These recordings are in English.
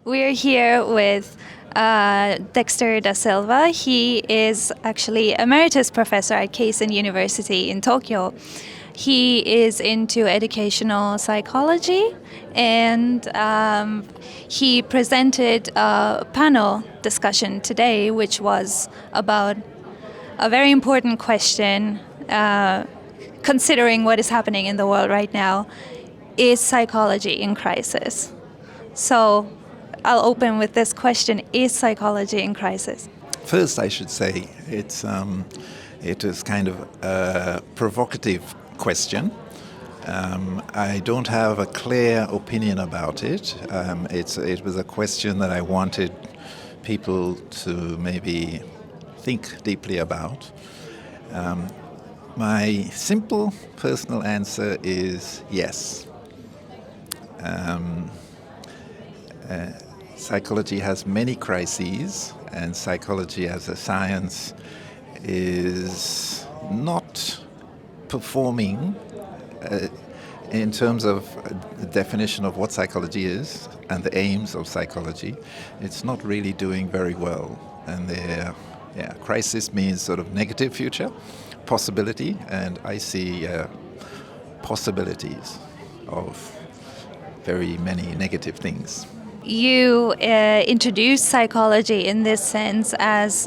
We're here with Dexter Da Silva. He is actually Emeritus Professor at Keisen University in Tokyo. He is into educational psychology, and he presented a panel discussion today, which was about a very important question, considering what is happening in the world right now. Is psychology in crisis? So I'll open with this question: is psychology in crisis? First, I should say it is kind of a provocative question. I don't have a clear opinion about it. It was a question that I wanted people to maybe think deeply about. My simple personal answer is yes. Psychology has many crises, and psychology as a science is not performing in terms of the definition of what psychology is and the aims of psychology. It's not really doing very well. And crisis means sort of negative future, possibility, and I see possibilities of very many negative things. You introduce psychology in this sense as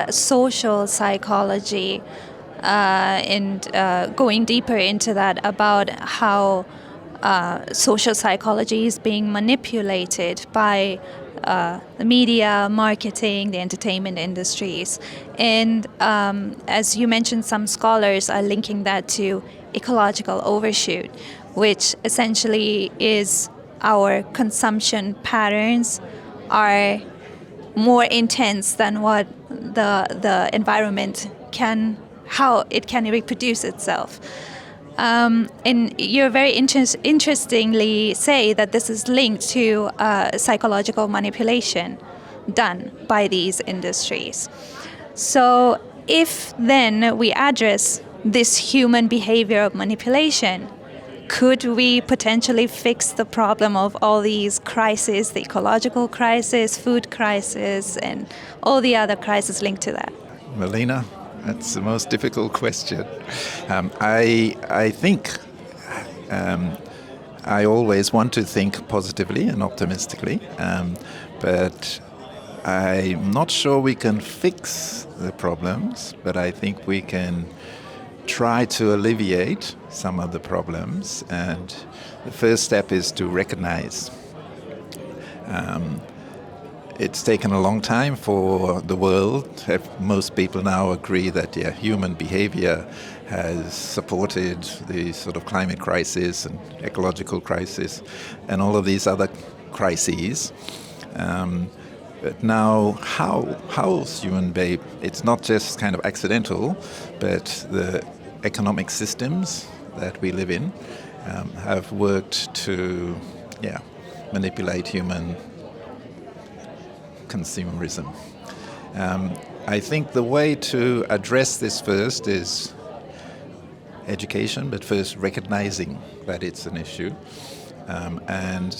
social psychology, and going deeper into that about how social psychology is being manipulated by the media, marketing, the entertainment industries. And as you mentioned, some scholars are linking that to ecological overshoot, which essentially is our consumption patterns are more intense than what the environment how it can reproduce itself. And you very interestingly say that this is linked to psychological manipulation done by these industries. So if then we address this human behavior of manipulation, could we potentially fix the problem of all these crises, the ecological crisis, food crisis, and all the other crises linked to that? Melina, that's the most difficult question. I think I always want to think positively and optimistically, but I'm not sure we can fix the problems, but I think we can try to alleviate some of the problems, and the first step is to recognize. It's taken a long time for the world. Most people now agree that human behavior has supported the sort of climate crisis and ecological crisis and all of these other crises. But now, how human behavior, it's not just kind of accidental, but the economic systems that we live in have worked to manipulate human consumerism. I think the way to address this first is education, but first recognizing that it's an issue. And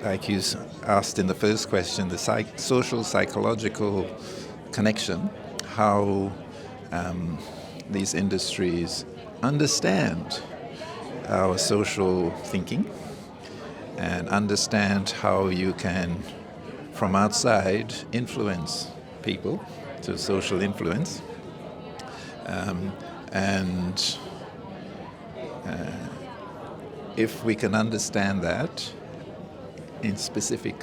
like you asked in the first question, the social psychological connection, how these industries understand our social thinking and understand how you can, from outside, influence people to social influence. And if we can understand that in specific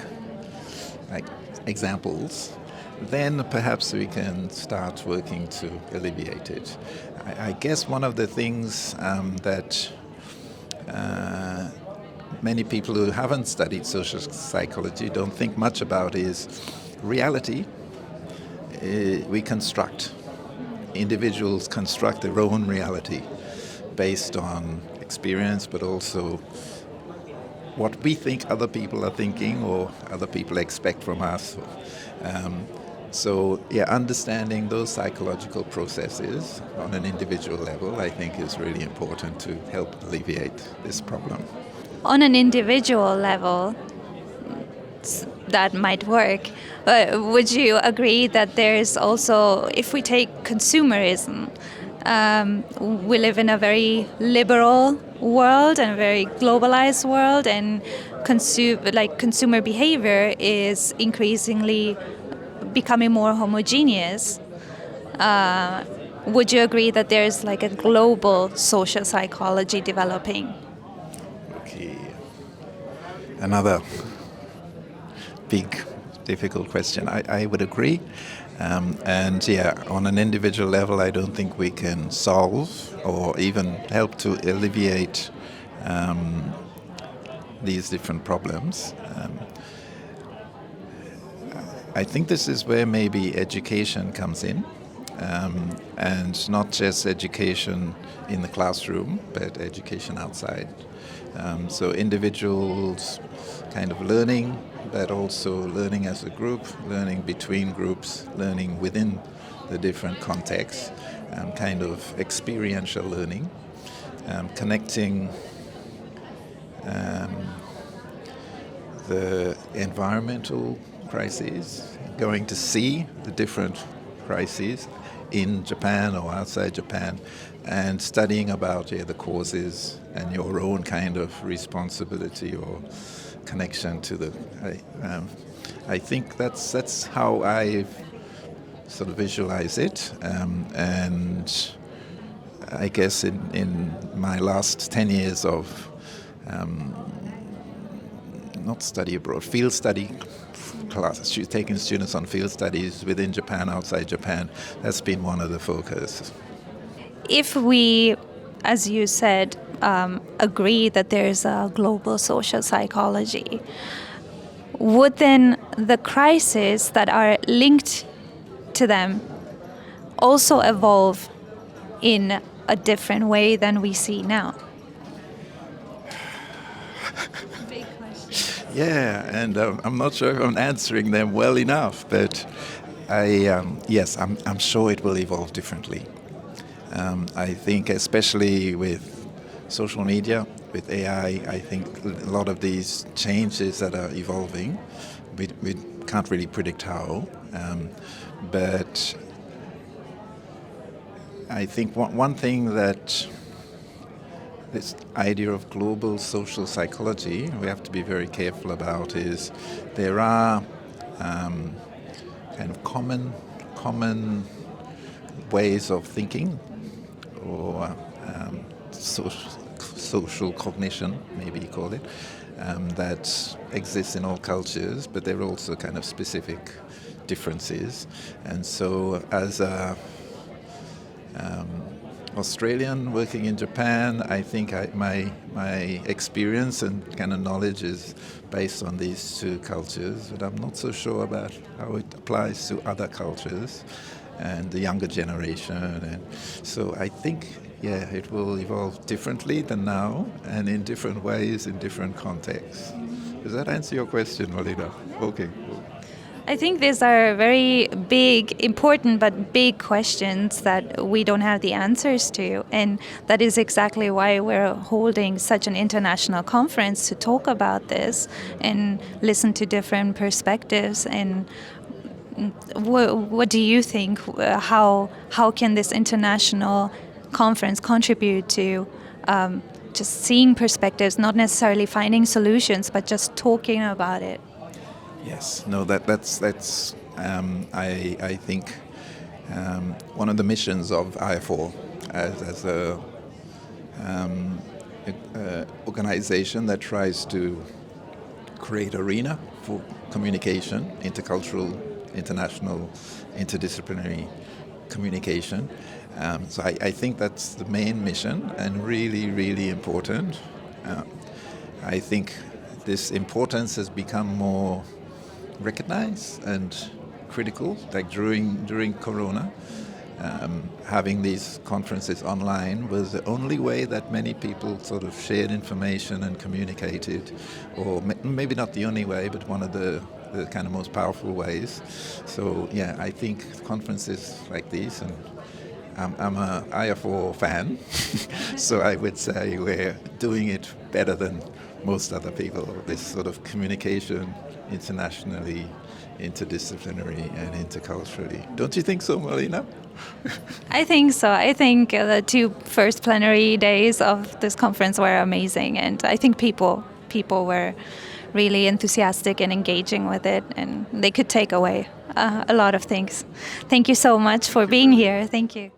examples, then perhaps we can start working to alleviate it. I guess one of the things that many people who haven't studied social psychology don't think much about is reality. We construct. Individuals construct their own reality based on experience, but also what we think other people are thinking or other people expect from us. Understanding those psychological processes on an individual level, I think, is really important to help alleviate this problem. On an individual level, that might work. But would you agree that there's also, if we take consumerism, we live in a very liberal world and a very globalized world, and consumer behavior is increasingly becoming more homogeneous. Would you agree that there's like a global social psychology developing? Okay. Another big, difficult question. I would agree. And yeah, on an individual level, I don't think we can solve or even help to alleviate these different problems. I think this is where maybe education comes in, and not just education in the classroom, but education outside. So individuals kind of learning, but also learning as a group, learning between groups, learning within the different contexts, kind of experiential learning, connecting the environmental crises, going to see the different crises in Japan or outside Japan, and studying about the causes and your own kind of responsibility or connection to the. I think that's how I sort of visualize it, and I guess in my last 10 years of not study abroad, field study classes, taking students on field studies within Japan, outside Japan, that's been one of the focuses. If we, as you said, agree that there's a global social psychology, would then the crises that are linked to them also evolve in a different way than we see now? Big question. Yeah, and I'm not sure if I'm answering them well enough, but yes, I'm sure it will evolve differently. I think especially with social media, with AI, I think a lot of these changes that are evolving, we can't really predict how, but I think one thing that this idea of global social psychology we have to be very careful about is there are kind of common ways of thinking or social cognition, maybe you call it, that exists in all cultures, but there are also kind of specific differences. And so as a Australian working in Japan, I think my experience and kind of knowledge is based on these two cultures, but I'm not so sure about how it applies to other cultures and the younger generation. And so I think, yeah, it will evolve differently than now and in different ways in different contexts. Does that answer your question, Melina? Okay. I think these are very big, important, but big questions that we don't have the answers to. And that is exactly why we're holding such an international conference to talk about this and listen to different perspectives. And what do you think? How can this international conference contribute to just seeing perspectives, not necessarily finding solutions, but just talking about it? Yes, no, that's I think one of the missions of IAFOR as a organization that tries to create arena for communication, intercultural, international, interdisciplinary communication. So I think that's the main mission and really, really important. I think this importance has become more recognized and critical, like during Corona. Having these conferences online was the only way that many people sort of shared information and communicated, or maybe not the only way, but one of the kind of most powerful ways. So yeah, I think conferences like these, and I'm a IAFOR fan, so I would say we're doing it better than most other people, this sort of communication internationally, interdisciplinary and interculturally. Don't you think so, Melina? I think so. I think the two first plenary days of this conference were amazing, and I think people were really enthusiastic and engaging with it, and they could take away a lot of things. Thank you so much for being here. Thank you.